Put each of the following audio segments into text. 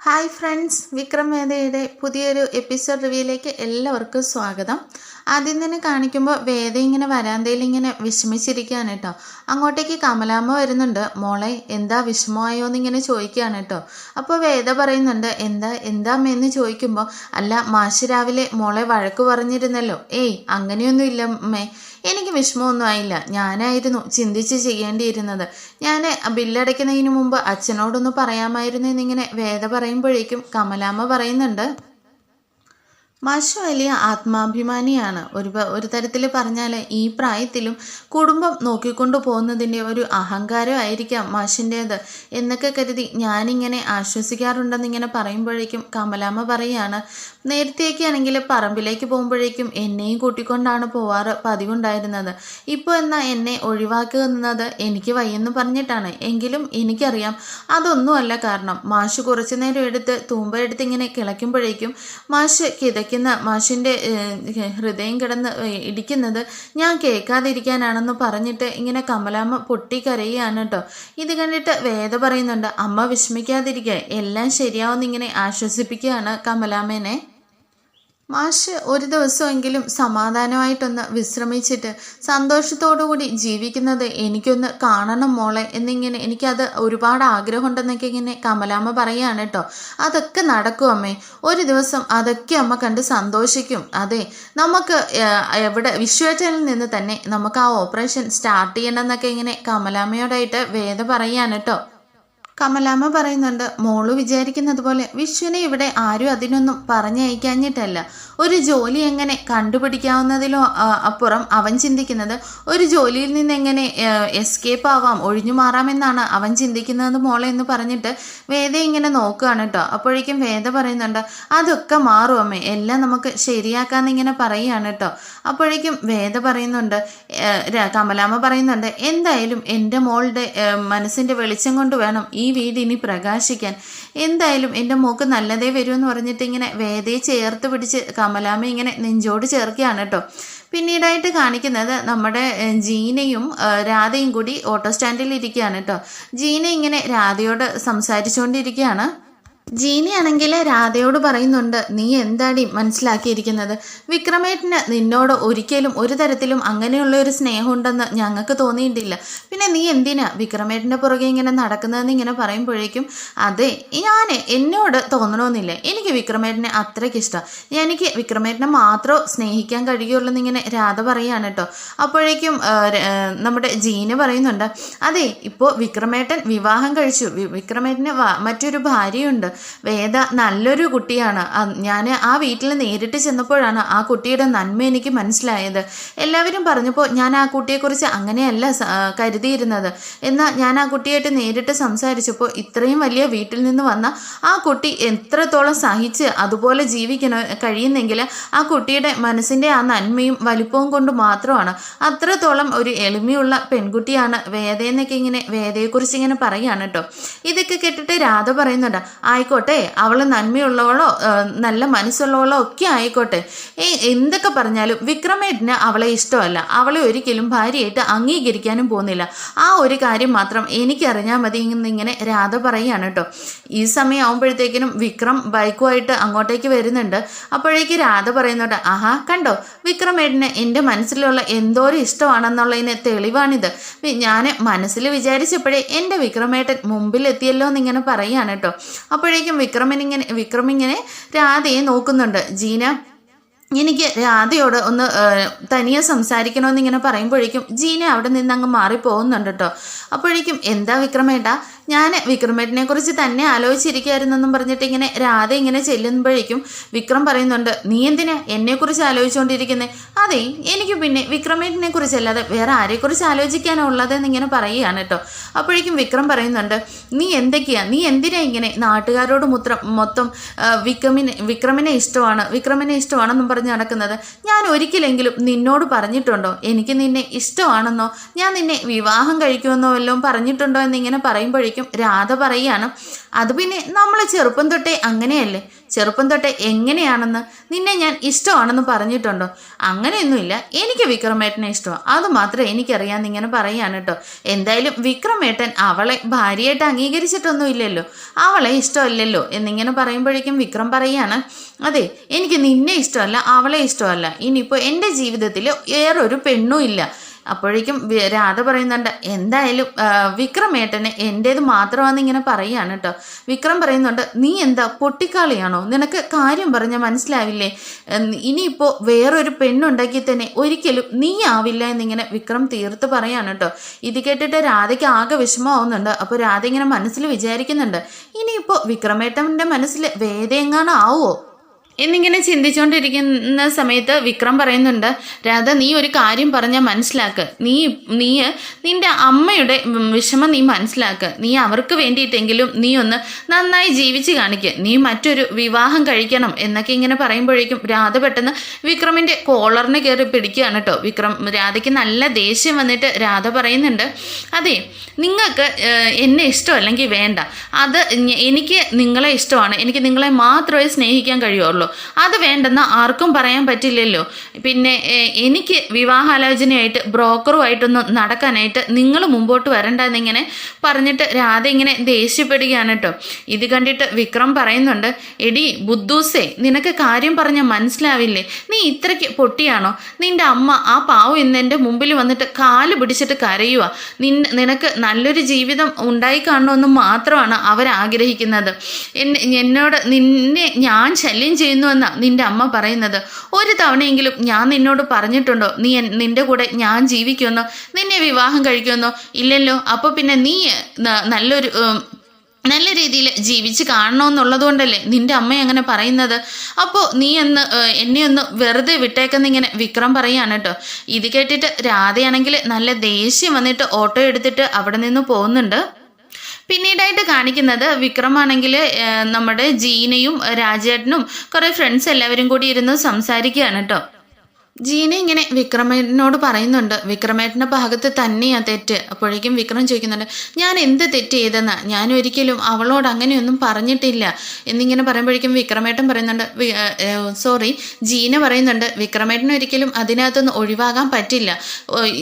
Hi friends, Vikram വേദയുടെ പുതിയൊരു episode റിവ്യൂയിലേക്ക് എല്ലാവർക്കും സ്വാഗതം. ആദ്യം തന്നെ കാണിക്കുമ്പോൾ വേദ ഇങ്ങനെ വരാന്തയിൽ ഇങ്ങനെ വിഷമിച്ചിരിക്കുകയാണ് കേട്ടോ. അങ്ങോട്ടേക്ക് കമലാമ്മ വരുന്നുണ്ട്. മോളെ എന്താ വിഷമമായോ എന്നിങ്ങനെ ചോദിക്കുകയാണ് കേട്ടോ. അപ്പോൾ വേദ പറയുന്നുണ്ട് എന്താ അമ്മയെന്ന് ചോദിക്കുമ്പോൾ, അല്ല മാഷ് രാവിലെ മോളെ വഴക്ക് പറഞ്ഞിരുന്നല്ലോ. ഏയ് അങ്ങനെയൊന്നും ഇല്ല അമ്മേ, എനിക്ക് വിഷമമൊന്നും ആയില്ല. ഞാനായിരുന്നു ചിന്തിച്ച് ചെയ്യേണ്ടിയിരുന്നത്. ഞാൻ ബില്ലടയ്ക്കുന്നതിന് മുമ്പ് അച്ഛനോടൊന്ന് പറയാമായിരുന്നു എന്നിങ്ങനെ വേദ പറയുമ്പോഴേക്കും കമലാമ്മ പറയുന്നുണ്ട്, മാഷ് വലിയ ആത്മാഭിമാനിയാണ്. ഒരു തരത്തിൽ പറഞ്ഞാൽ ഈ പ്രായത്തിലും കുടുംബം നോക്കിക്കൊണ്ടു പോകുന്നതിൻ്റെ ഒരു അഹങ്കാരമായിരിക്കാം മാഷിൻ്റേത് എന്നൊക്കെ കരുതി ഞാനിങ്ങനെ ആശ്വസിക്കാറുണ്ടെന്നിങ്ങനെ പറയുമ്പോഴേക്കും കമലാമ്മ പറയാണ്, നേരത്തെയൊക്കെ ആണെങ്കിൽ പറമ്പിലേക്ക് പോകുമ്പോഴേക്കും എന്നെയും കൂട്ടിക്കൊണ്ടാണ് പോവാറ് പതിവുണ്ടായിരുന്നത്. ഇപ്പോൾ എന്നാൽ എന്നെ ഒഴിവാക്കുന്നത് എനിക്ക് വയ്യെന്ന് പറഞ്ഞിട്ടാണ്. എങ്കിലും എനിക്കറിയാം അതൊന്നുമല്ല കാരണം. മാഷ് കുറച്ചു നേരം എടുത്ത് തൂമ്പയെടുത്ത് ഇങ്ങനെ കിളയ്ക്കുമ്പോഴേക്കും മാഷ് മാഷിൻ്റെ ഹൃദയം കിടന്ന് ഇടിക്കുന്നത് ഞാൻ കേൾക്കാതിരിക്കാനാണെന്ന് പറഞ്ഞിട്ട് ഇങ്ങനെ കമലാമ്മ പൊട്ടിക്കരയുകയാണ് കേട്ടോ. ഇത് കണ്ടിട്ട് വേദ പറയുന്നുണ്ട്, അമ്മ വിഷമിക്കാതിരിക്കുക, എല്ലാം ശരിയാവുന്നിങ്ങനെ ആശ്വസിപ്പിക്കുകയാണ് കമലാമ്മേനെ. മാഷ് ഒരു ദിവസമെങ്കിലും സമാധാനമായിട്ടൊന്ന് വിശ്രമിച്ചിട്ട് സന്തോഷത്തോടുകൂടി ജീവിക്കുന്നത് എനിക്കൊന്ന് കാണണം മോളെ എന്നിങ്ങനെ എനിക്കത് ഒരുപാട് ആഗ്രഹമുണ്ടെന്നൊക്കെ ഇങ്ങനെ കമലാമ്മ പറയുകയാണ് കേട്ടോ. അതൊക്കെ നടക്കും അമ്മേ, ഒരു ദിവസം അതൊക്കെ അമ്മ കണ്ട് സന്തോഷിക്കും. അതെ, നമുക്ക് എവിടെ വിശ്വേട്ടനിൽ നിന്ന് തന്നെ നമുക്ക് ആ ഓപ്പറേഷൻ സ്റ്റാർട്ട് ചെയ്യണമെന്നൊക്കെ ഇങ്ങനെ കമലാമ്മയോടായിട്ട് വേദ പറയുകയാണ് കേട്ടോ. കമലാമ്മ പറയുന്നുണ്ട്, മോള് വിചാരിക്കുന്നത് പോലെ വിശ്വനെ ഇവിടെ ആരും അതിനൊന്നും പറഞ്ഞയക്കാഞ്ഞിട്ടല്ല. ഒരു ജോലി എങ്ങനെ കണ്ടുപിടിക്കാവുന്നതിലോ അപ്പുറം അവൻ ചിന്തിക്കുന്നത് ഒരു ജോലിയിൽ നിന്ന് എങ്ങനെ എസ്കേപ്പ് ആവാം, ഒഴിഞ്ഞു മാറാമെന്നാണ് അവൻ ചിന്തിക്കുന്നത് മോളെ എന്ന് പറഞ്ഞിട്ട് വേദ ഇങ്ങനെ നോക്കുകയാണ് കേട്ടോ. അപ്പോഴേക്കും വേദ പറയുന്നുണ്ട്, അതൊക്കെ മാറും അമ്മേ, എല്ലാം നമുക്ക് ശരിയാക്കാന്നിങ്ങനെ പറയുകയാണ് കേട്ടോ. അപ്പോഴേക്കും വേദ പറയുന്നുണ്ട്, കമലാമ്മ പറയുന്നുണ്ട്, എന്തായാലും എൻ്റെ മോളുടെ മനസ്സിൻ്റെ വെളിച്ചം കൊണ്ട് വേണം ഈ വീട് ഇനി പ്രകാശിക്കാൻ. എന്തായാലും എൻ്റെ മോക്ക് നല്ലതേ വരുമെന്ന് പറഞ്ഞിട്ട് ഇങ്ങനെ വേദയെ ചേർത്ത് പിടിച്ച് കമലാമ്മ ഇങ്ങനെ നെഞ്ചോട് ചേർക്കുകയാണ് കേട്ടോ. പിന്നീടായിട്ട് കാണിക്കുന്നത് നമ്മുടെ ജീനയും രാധയും കൂടി ഓട്ടോ സ്റ്റാൻഡിൽ ഇരിക്കുകയാണ് കേട്ടോ. ജീന ഇങ്ങനെ രാധയോട് സംസാരിച്ചുകൊണ്ടിരിക്കുകയാണ്. ജീനിയാണെങ്കിൽ രാധയോട് പറയുന്നുണ്ട്, നീ എന്താടി മനസ്സിലാക്കിയിരിക്കുന്നത്? വിക്രമേട്ടന് നിന്നോട് ഒരിക്കലും ഒരു തരത്തിലും അങ്ങനെയുള്ള ഒരു സ്നേഹമുണ്ടെന്ന് ഞങ്ങൾക്ക് തോന്നിയിട്ടില്ല. പിന്നെ നീ എന്തിനാ വിക്രമേട്ടൻ്റെ പുറകെ ഇങ്ങനെ നടക്കുന്നതെന്ന് ഇങ്ങനെ പറയുമ്പോഴേക്കും, അതെ എന്നോട് തോന്നണമെന്നില്ല, എനിക്ക് വിക്രമേട്ടനെ അത്രയ്ക്ക് ഇഷ്ടം, എനിക്ക് വിക്രമേട്ടനെ മാത്രം സ്നേഹിക്കാൻ കഴിയുള്ളൂ എന്നിങ്ങനെ രാധ പറയുകയാണ് കേട്ടോ. അപ്പോഴേക്കും നമ്മുടെ ജീന പറയുന്നുണ്ട്, അതെ ഇപ്പോൾ വിക്രമേട്ടൻ വിവാഹം കഴിച്ചു, വിക്രമേട്ടന് മറ്റൊരു ഭാര്യയുണ്ട്. വേദ നല്ലൊരു കുട്ടിയാണ്. ഞാൻ ആ വീട്ടിൽ നേരിട്ട് ചെന്നപ്പോഴാണ് ആ കുട്ടിയുടെ നന്മ എനിക്ക് മനസ്സിലായത്. എല്ലാവരും പറഞ്ഞപ്പോൾ ഞാൻ ആ കുട്ടിയെക്കുറിച്ച് അങ്ങനെയല്ല കരുതിയിരുന്നത്. എന്നാൽ ഞാൻ ആ കുട്ടിയായിട്ട് നേരിട്ട് സംസാരിച്ചപ്പോൾ ഇത്രയും വലിയ വീട്ടിൽ നിന്ന് വന്ന ആ കുട്ടി എത്രത്തോളം സഹിച്ച് അതുപോലെ കഴിയുന്നെങ്കിൽ ആ കുട്ടിയുടെ മനസ്സിൻ്റെ ആ നന്മയും വലിപ്പവും കൊണ്ട് മാത്രമാണ്. അത്രത്തോളം ഒരു എളിമയുള്ള പെൺകുട്ടിയാണ് വേദയെന്നൊക്കെ ഇങ്ങനെ വേദയെക്കുറിച്ച് ഇങ്ങനെ പറയുകയാണ് കേട്ടോ. ഇതൊക്കെ കേട്ടിട്ട് രാധ പറയുന്നുണ്ട്, ആയിക്കോട്ടെ, അവൾ നന്മയുള്ളവളോ നല്ല മനസ്സുള്ളവളോ ഒക്കെ ആയിക്കോട്ടെ, എന്തൊക്കെ പറഞ്ഞാലും വിക്രമേട്ടന് അവളെ ഇഷ്ടമല്ല, അവളെ ഒരിക്കലും ഭാര്യയായിട്ട് അംഗീകരിക്കാനും പോകുന്നില്ല. ആ ഒരു കാര്യം മാത്രം എനിക്കറിഞ്ഞാൽ മതി എന്നിങ്ങനെ രാധ പറയുകയാണ് കേട്ടോ. ഈ സമയം ആകുമ്പോഴത്തേക്കിനും വിക്രം ബൈക്കുമായിട്ട് അങ്ങോട്ടേക്ക് വരുന്നുണ്ട്. അപ്പോഴേക്ക് രാധ പറയുന്നുണ്ട്, ആഹാ കണ്ടോ, വിക്രമേട്ടന് എൻ്റെ മനസ്സിലുള്ള എന്തോരം ഇഷ്ടമാണെന്നുള്ളതിന് തെളിവാണിത്. ഞാൻ മനസ്സിൽ വിചാരിച്ചപ്പോഴേ എൻ്റെ വിക്രമേട്ടൻ മുമ്പിലെത്തിയല്ലോ എന്നിങ്ങനെ പറയുകയാണ് കേട്ടോ. അപ്പോഴേക്കും വിക്രമിങ്ങനെ രാധയെ നോക്കുന്നുണ്ട്. ജീന, എനിക്ക് രാധയോട് ഒന്ന് തനിയെ സംസാരിക്കണമെന്നിങ്ങനെ പറയുമ്പോഴേക്കും ജീന അവിടെ നിന്ന് അങ്ങ് മാറിപ്പോകുന്നുണ്ട് കേട്ടോ. അപ്പോഴേക്കും എന്താ വിക്രമേട്ടാ, ഞാൻ വിക്രമേട്ടനെ കുറിച്ച് തന്നെ ആലോചിച്ചിരിക്കുകയായിരുന്നെന്നും പറഞ്ഞിട്ട് ഇങ്ങനെ രാധ ഇങ്ങനെ ചെല്ലുമ്പോഴേക്കും വിക്രം പറയുന്നുണ്ട്, നീ എന്തിനാ എന്നെക്കുറിച്ച് ആലോചിച്ചുകൊണ്ടിരിക്കുന്നത്? അതെ, എനിക്ക് പിന്നെ വിക്രമേട്ടനെ കുറിച്ചല്ലാതെ വേറെ ആരെക്കുറിച്ച് ആലോചിക്കാനോ ഉള്ളതെന്ന് ഇങ്ങനെ പറയുകയാണ് കേട്ടോ. അപ്പോഴേക്കും വിക്രം പറയുന്നുണ്ട്, നീ എന്തിനാ ഇങ്ങനെ നാട്ടുകാരോട് മൊത്തം വിക്രമിനെ ഇഷ്ടമാണെന്നും പറഞ്ഞ് നടക്കുന്നത്? ഞാൻ ഒരിക്കലെങ്കിലും നിന്നോട് പറഞ്ഞിട്ടുണ്ടോ എനിക്ക് നിന്നെ ഇഷ്ടമാണെന്നോ, ഞാൻ നിന്നെ വിവാഹം കഴിക്കുമെന്നോ വല്ലതും പറഞ്ഞിട്ടുണ്ടോ എന്നിങ്ങനെ പറയുമ്പോഴേക്കും പറയുമ്പോഴേക്കും രാധ പറയുകയാണ്, അത് പിന്നെ നമ്മൾ ചെറുപ്പം തൊട്ടേ അങ്ങനെയല്ലേ, ചെറുപ്പം തൊട്ടേ എങ്ങനെയാണെന്ന് നിന്നെ ഞാൻ ഇഷ്ടമാണെന്ന് പറഞ്ഞിട്ടുണ്ടോ? അങ്ങനെയൊന്നുമില്ല, എനിക്ക് വിക്രമേട്ടനെ ഇഷ്ടമാണ്, അത് മാത്രമേ എനിക്കറിയാമെന്ന് ഇങ്ങനെ പറയുകയാണ് കേട്ടോ. എന്തായാലും വിക്രമേട്ടൻ അവളെ ഭാര്യയായിട്ട് അംഗീകരിച്ചിട്ടൊന്നും ഇല്ലല്ലോ, അവളെ ഇഷ്ടമല്ലല്ലോ എന്നിങ്ങനെ പറയുമ്പോഴേക്കും വിക്രം പറയുകയാണ്, അതെ എനിക്ക് നിന്നെ ഇഷ്ടമല്ല, അവളെ ഇഷ്ടമല്ല, ഇനിയിപ്പോൾ എൻ്റെ ജീവിതത്തിൽ വേറൊരു പെണ്ണും ഇല്ല. അപ്പോഴേക്കും രാധ പറയുന്നുണ്ട്, എന്തായാലും വിക്രമേട്ടന് എൻ്റേത് മാത്രമാണെന്ന് ഇങ്ങനെ പറയുകയാണ് കേട്ടോ. വിക്രം പറയുന്നുണ്ട്, നീ എന്താ പൊട്ടിക്കാളിയാണോ, നിനക്ക് കാര്യം പറഞ്ഞാൽ മനസ്സിലാവില്ലേ, ഇനിയിപ്പോൾ വേറൊരു പെണ്ണുണ്ടാക്കി തന്നെ ഒരിക്കലും നീ ആവില്ല എന്നിങ്ങനെ വിക്രം തീർത്ത് പറയാണ് കേട്ടോ. ഇത് കേട്ടിട്ട് രാധയ്ക്ക് ആകെ വിഷമമാവുന്നുണ്ട്. അപ്പോൾ രാധ ഇങ്ങനെ മനസ്സിൽ വിചാരിക്കുന്നുണ്ട്, ഇനിയിപ്പോൾ വിക്രമേട്ടൻ്റെ മനസ്സിൽ വേദ എങ്ങാനും ആവുമോ എന്നിങ്ങനെ ചിന്തിച്ചുകൊണ്ടിരിക്കുന്ന സമയത്ത് വിക്രം പറയുന്നുണ്ട്, രാധ നീ ഒരു കാര്യം പറഞ്ഞാൽ മനസ്സിലാക്ക്, നീ നിന്റെ അമ്മയുടെ വിഷമം നീ മനസ്സിലാക്ക്, നീ അവർക്ക് വേണ്ടിയിട്ടെങ്കിലും നീ ഒന്ന് നന്നായി ജീവിച്ച് കാണിക്കുക, നീ മറ്റൊരു വിവാഹം കഴിക്കണം എന്നൊക്കെ ഇങ്ങനെ പറയുമ്പോഴേക്കും രാധ പെട്ടെന്ന് വിക്രമിൻ്റെ കോളറിന് കയറി പിടിക്കുകയാണ് കേട്ടോ. രാധയ്ക്ക് നല്ല ദേഷ്യം വന്നിട്ട് രാധ പറയുന്നുണ്ട്, അതെ നിങ്ങൾക്ക് എന്നെ ഇഷ്ടമല്ലെങ്കിൽ വേണ്ട, അത് എനിക്ക് നിങ്ങളെ ഇഷ്ടമാണ്, എനിക്ക് നിങ്ങളെ മാത്രമേ സ്നേഹിക്കാൻ കഴിയുള്ളൂ, അത് വേണ്ടെന്ന് ആർക്കും പറയാൻ പറ്റില്ലല്ലോ, പിന്നെ എനിക്ക് വിവാഹാലോചനയായിട്ട് ബ്രോക്കറുമായിട്ടൊന്നും നടക്കാനായിട്ട് നിങ്ങൾ മുമ്പോട്ട് വരണ്ടെന്നിങ്ങനെ പറഞ്ഞിട്ട് രാധ ഇങ്ങനെ ദേഷ്യപ്പെടുകയാണ് കേട്ടോ. ഇത് കണ്ടിട്ട് വിക്രം പറയുന്നുണ്ട്, എടി ബുദ്ധൂസേ, നിനക്ക് കാര്യം പറഞ്ഞാൽ മനസ്സിലാവില്ലേ, നീ ഇത്രയ്ക്ക് പൊട്ടിയാണോ, നിന്റെ അമ്മ ആ പാവം ഇന്ന് എൻ്റെ മുമ്പിൽ വന്നിട്ട് കാല് പിടിച്ചിട്ട് കരയുക, നിനക്ക് നല്ലൊരു ജീവിതം ഉണ്ടായി കാണണമെന്ന് മാത്രമാണ് അവരാഗ്രഹിക്കുന്നത്, എന്നോട് നിന്നെ ഞാൻ ശല്യം ചെയ്യുന്നുവെന്നാ നിന്റെ അമ്മ പറയുന്നത്, ഒരു തവണയെങ്കിലും ഞാൻ നിന്നോട് പറഞ്ഞിട്ടുണ്ടോ നിന്റെ കൂടെ ഞാൻ ജീവിക്കുമെന്നോ, നിന്നെ വിവാഹം കഴിക്കുമെന്നോ? ഇല്ലല്ലോ. അപ്പോൾ പിന്നെ നീ നല്ല രീതിയിൽ ജീവിച്ച് കാണണമെന്നുള്ളത് കൊണ്ടല്ലേ നിന്റെ അമ്മ അങ്ങനെ പറയുന്നത്, അപ്പോൾ നീ എന്നെ ഒന്ന് വെറുതെ വിട്ടേക്കെന്നിങ്ങനെ വിക്രം പറയാണ് കേട്ടോ. ഇത് കേട്ടിട്ട് രാധയാണെങ്കിൽ നല്ല ദേഷ്യം വന്നിട്ട് ഓട്ടോ എടുത്തിട്ട് അവിടെ നിന്ന് പോകുന്നുണ്ട്. പിന്നീടായിട്ട് കാണിക്കുന്നത് വിക്രമാണെങ്കിൽ നമ്മുടെ ജീനയും രാജേട്ടനും കുറേ ഫ്രണ്ട്സ് എല്ലാവരും കൂടി ഇരുന്ന് സംസാരിക്കുകയാണ് കേട്ടോ. ജീന ഇങ്ങനെ വിക്രമേട്ടനോട് പറയുന്നുണ്ട്, വിക്രമേട്ടൻ്റെ ഭാഗത്ത് തന്നെയാണ് തെറ്റ്. അപ്പോഴേക്കും വിക്രം ചോദിക്കുന്നുണ്ട്, ഞാൻ എന്ത് തെറ്റ് ചെയ്തെന്നാ, ഞാൻ ഒരിക്കലും അവളോട് അങ്ങനെയൊന്നും പറഞ്ഞിട്ടില്ല എന്നിങ്ങനെ പറയുമ്പോഴേക്കും വിക്രമേട്ടൻ പറയുന്നുണ്ട്, ജീന പറയുന്നുണ്ട്, വിക്രമേട്ടൻ ഒരിക്കലും അതിനകത്തുനിന്ന് ഒഴിവാകാൻ പറ്റില്ല,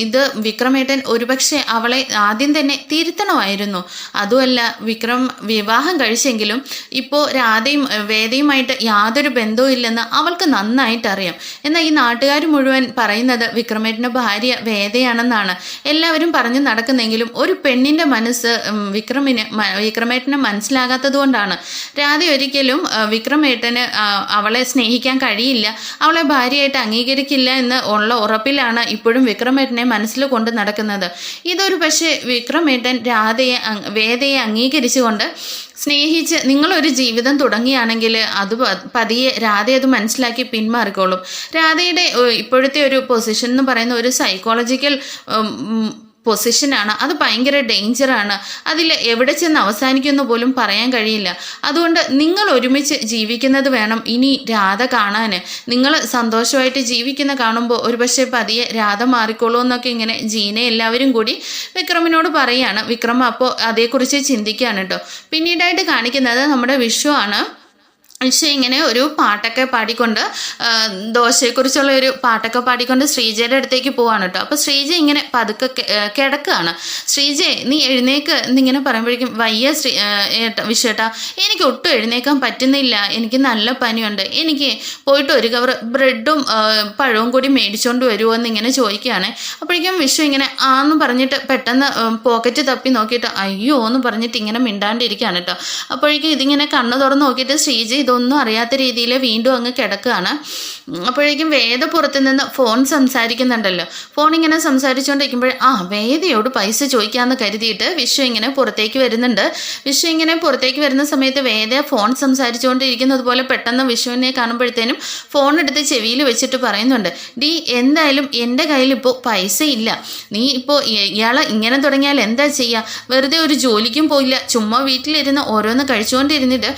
ഇത് വിക്രമേട്ടൻ ഒരുപക്ഷെ അവളെ ആദ്യം തന്നെ തിരുത്തണമായിരുന്നു, അതുമല്ല വിക്രം വിവാഹം കഴിച്ചെങ്കിലും ഇപ്പോൾ രാധയും വേദയുമായിട്ട് യാതൊരു ബന്ധവും ഇല്ലെന്ന് അവൾക്ക് നന്നായിട്ട് അറിയാം. എന്നാൽ ഈ നാട്ടുകാർ മുഴുവൻ പറയുന്നത് വിക്രമേട്ടൻ്റെ ഭാര്യ വേദയാണെന്നാണ് എല്ലാവരും പറഞ്ഞു നടക്കുന്നെങ്കിലും ഒരു പെണ്ണിൻ്റെ മനസ്സ് വിക്രമേട്ടന് മനസ്സിലാകാത്തത് കൊണ്ടാണ് രാധ ഒരിക്കലും വിക്രമേട്ടന് അവളെ സ്നേഹിക്കാൻ കഴിയില്ല, അവളെ ഭാര്യയായിട്ട് അംഗീകരിക്കില്ല എന്ന് ഉള്ള ഉറപ്പിലാണ് ഇപ്പോഴും വിക്രമേട്ടനെ മനസ്സിൽ കൊണ്ട് നടക്കുന്നത്. ഇതൊരു പക്ഷേ വിക്രമേട്ടൻ വേദയെ അംഗീകരിച്ചുകൊണ്ട് സ്നേഹിച്ച് നിങ്ങളൊരു ജീവിതം തുടങ്ങിയാണെങ്കിൽ അത് പതിയെ രാധ അത് മനസ്സിലാക്കി പിന്മാറിക്കോളും. രാധയുടെ ഇപ്പോഴത്തെ ഒരു പൊസിഷൻ എന്ന് പറയുന്ന ഒരു സൈക്കോളജിക്കൽ പൊസിഷനാണ്, അത് ഭയങ്കര ഡേഞ്ചറാണ്, അതിൽ എവിടെ ചെന്ന് അവസാനിക്കുമെന്ന് പോലും പറയാൻ കഴിയില്ല. അതുകൊണ്ട് നിങ്ങൾ ഒരുമിച്ച് ജീവിക്കുന്നത് വേണം ഇനി രാധ കാണാൻ, നിങ്ങൾ സന്തോഷമായിട്ട് ജീവിക്കുന്ന കാണുമ്പോൾ ഒരുപക്ഷെ പതിയെ രാധ മാറിക്കോളൂ എന്നൊക്കെ ഇങ്ങനെ ജീന എല്ലാവരും കൂടി വിക്രമിനോട് പറയുകയാണ്. വിക്രം അപ്പോൾ അതേക്കുറിച്ച് ചിന്തിക്കുകയാണ് കേട്ടോ. പിന്നീടായിട്ട് കാണിക്കുന്നത് നമ്മുടെ വിഷു ആണ്. പക്ഷേ ഇങ്ങനെ ഒരു പാട്ടൊക്കെ പാടിക്കൊണ്ട് ദോശയെക്കുറിച്ചുള്ള ഒരു പാട്ടൊക്കെ പാടിക്കൊണ്ട് ശ്രീജയുടെ അടുത്തേക്ക് പോവാണ് കേട്ടോ. അപ്പോൾ ശ്രീജ ഇങ്ങനെ പതുക്കെ കിടക്കുകയാണ്. ശ്രീജയെ നീ എഴുന്നേക്ക് എന്നിങ്ങനെ പറയുമ്പോഴേക്കും വയ്യ വിശ്വേട്ടാ, എനിക്ക് ഒട്ടും എഴുന്നേക്കാൻ പറ്റുന്നില്ല, എനിക്ക് നല്ല പനിയുണ്ട്, എനിക്ക് പോയിട്ട് ഒരു കവർ ബ്രെഡും പഴവും കൂടി മേടിച്ചുകൊണ്ട് വരുമോ എന്നിങ്ങനെ ചോദിക്കുകയാണ്. അപ്പോഴേക്കും വിഷു ഇങ്ങനെ ആന്ന് പറഞ്ഞിട്ട് പെട്ടെന്ന് പോക്കറ്റ് തപ്പി നോക്കിയിട്ട് അയ്യോ എന്ന് പറഞ്ഞിട്ട് ഇങ്ങനെ മിണ്ടാണ്ടിരിക്കുകയാണ് കേട്ടോ. അപ്പോഴേക്കും ഇതിങ്ങനെ കണ്ണ് തുറന്ന് നോക്കിയിട്ട് ശ്രീജ ഇതൊന്നും അറിയാത്ത രീതിയിൽ വീണ്ടും അങ്ങ് കിടക്കുകയാണ്. അപ്പോഴേക്കും വേദ പുറത്തു നിന്ന് ഫോൺ സംസാരിക്കുന്നുണ്ടല്ലോ. ഫോൺ ഇങ്ങനെ സംസാരിച്ചുകൊണ്ടിരിക്കുമ്പോൾ വേദയോട് പൈസ ചോദിക്കാമെന്ന് കരുതിയിട്ട് വിഷു ഇങ്ങനെ പുറത്തേക്ക് വരുന്നുണ്ട്. വിഷു ഇങ്ങനെ പുറത്തേക്ക് വരുന്ന സമയത്ത് വേദ ഫോൺ സംസാരിച്ചുകൊണ്ടിരിക്കുന്നത് പോലെ പെട്ടെന്ന് വിഷുവിനെ കാണുമ്പോഴത്തേനും ഫോൺ എടുത്ത് ചെവിയിൽ വെച്ചിട്ട് പറയുന്നുണ്ട്, ഡി എന്തായാലും എൻ്റെ കയ്യിൽ ഇപ്പോൾ പൈസ ഇല്ല, നീ ഇപ്പോൾ ഇയാളെ ഇങ്ങനെ തുടങ്ങിയാൽ എന്താ ചെയ്യുക, വെറുതെ ഒരു ജോലിക്കും പോയില്ല, ചുമ്മാ വീട്ടിലിരുന്ന് ഓരോന്ന് കഴിച്ചുകൊണ്ടിരുന്നിട്ട്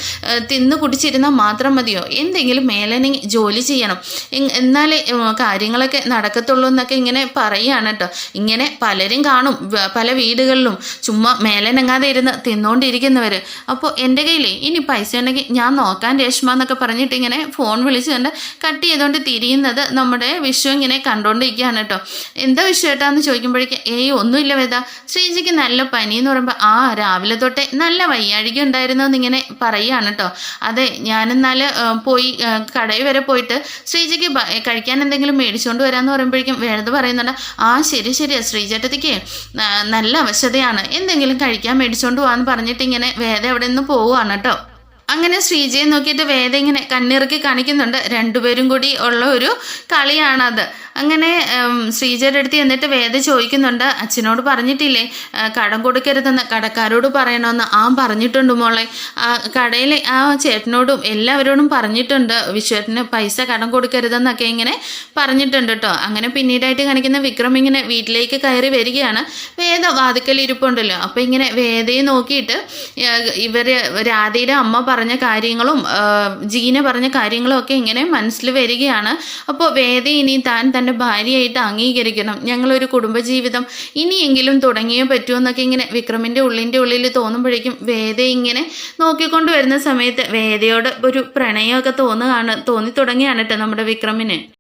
തിന്ന് കുടിച്ചിരുന്ന് സമ്പാദിക്കുന്ന മാത്രം മതിയോ? എന്തെങ്കിലും മേലനെ ജോലി ചെയ്യണം, എന്നാലേ കാര്യങ്ങളൊക്കെ നടക്കത്തുള്ളൂ എന്നൊക്കെ ഇങ്ങനെ പറയുകയാണ് കേട്ടോ. ഇങ്ങനെ പലരും കാണും പല വീടുകളിലും ചുമ്മാ മേലനങ്ങാതെ ഇരുന്ന് തിന്നുകൊണ്ടിരിക്കുന്നവർ. അപ്പോൾ എൻ്റെ കയ്യിലേ ഇനി പൈസ ഉണ്ടെങ്കിൽ ഞാൻ നോക്കാൻ രേഷ്മ എന്നൊക്കെ പറഞ്ഞിട്ട് ഇങ്ങനെ ഫോൺ വിളിച്ച് കണ്ട് കട്ട് ചെയ്തുകൊണ്ട് തിരിയുന്നത് നമ്മുടെ വിഷു ഇങ്ങനെ കണ്ടുകൊണ്ടിരിക്കുകയാണ് കേട്ടോ. എന്താ വിഷു ഏട്ടാന്ന് ചോദിക്കുമ്പോഴേക്കും ഒന്നുമില്ല വേദ, ശ്രീജിക്ക് നല്ല പനി എന്ന് പറയുമ്പോൾ രാവിലെ തൊട്ടേ നല്ല വയ്യാഴിക ഉണ്ടായിരുന്നു എന്നിങ്ങനെ പറയുകയാണ് കേട്ടോ. അതെ, ഞാനെന്നാൽ പോയി കടയിൽ വരെ പോയിട്ട് ശ്രീജിക്ക് കഴിക്കാൻ എന്തെങ്കിലും മേടിച്ചുകൊണ്ട് വരാമെന്ന് പറയുമ്പോഴേക്കും വേദ പറയുന്നുണ്ട്, ശരിയാ ശ്രീചേട്ടത്തിക്ക് നല്ല അവശതയാണ്, എന്തെങ്കിലും കഴിക്കാൻ മേടിച്ചുകൊണ്ട് പോകാമെന്ന് പറഞ്ഞിട്ട് ഇങ്ങനെ വേദ അവിടെ നിന്ന് പോവുകയാണ് കേട്ടോ. അങ്ങനെ ശ്രീജയെ നോക്കിയിട്ട് വേദ ഇങ്ങനെ കണ്ണിറുക്കി കാണിക്കുന്നുണ്ട്. രണ്ടുപേരും കൂടി ഉള്ള ഒരു കളിയാണത്. അങ്ങനെ ശ്രീജയുടെ അടുത്ത് എന്നിട്ട് വേദ ചോദിക്കുന്നുണ്ട്, അച്ഛനോട് പറഞ്ഞിട്ടില്ലേ കടം കൊടുക്കരുതെന്ന്, കടക്കാരോട് പറയണമെന്ന്? പറഞ്ഞിട്ടുണ്ട് മോളെ, കടയിലെ ചേട്ടനോടും എല്ലാവരോടും പറഞ്ഞിട്ടുണ്ട് വിശ്വത്തിന് പൈസ കടം കൊടുക്കരുതെന്നൊക്കെ ഇങ്ങനെ പറഞ്ഞിട്ടുണ്ട് കേട്ടോ. അങ്ങനെ പിന്നീടായിട്ട് കാണിക്കുന്ന വിക്രം ഇങ്ങനെ വീട്ടിലേക്ക് കയറി വരികയാണ്. വേദ വാതിക്കൽ ഇരിപ്പുണ്ടല്ലോ. അപ്പോൾ ഇങ്ങനെ വേദയെ നോക്കിയിട്ട് രാധയുടെ അമ്മ പറഞ്ഞ കാര്യങ്ങളും ജീന പറഞ്ഞ കാര്യങ്ങളും ഒക്കെ ഇങ്ങനെ മനസ്സിൽ വരികയാണ്. അപ്പോൾ വേദ ഇനി തൻ്റെ ഭാര്യയായിട്ട് അംഗീകരിക്കണം, ഞങ്ങളൊരു കുടുംബജീവിതം ഇനിയെങ്കിലും തുടങ്ങിയേ പറ്റുമെന്നൊക്കെ ഇങ്ങനെ വിക്രമിൻ്റെ ഉള്ളിൽ തോന്നുമ്പോഴേക്കും വേദ ഇങ്ങനെ നോക്കിക്കൊണ്ട് വരുന്ന സമയത്ത് വേദയോട് ഒരു പ്രണയമൊക്കെ തോന്നി തുടങ്ങിയാണ് കേട്ടോ നമ്മുടെ വിക്രമിന്.